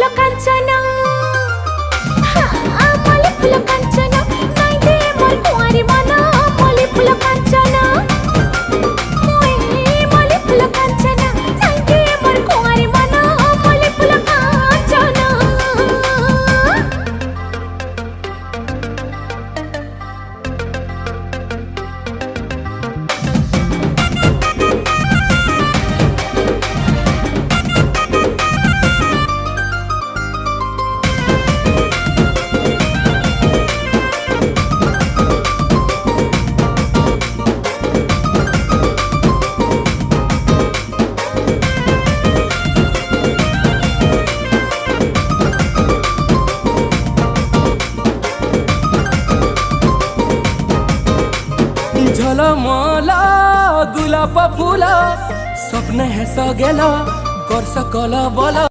फुल कांचना मल्ली फुल कांचना नाई दे मोर कुंवारी मन मल्ली फुल कांचना मल्ली फुल कांचना नाई दे मोर कुंवारी मन मल्ली फुल कांचना। झलमला गुलाब फुला स्वप्न हे सगेला कर सकल बला।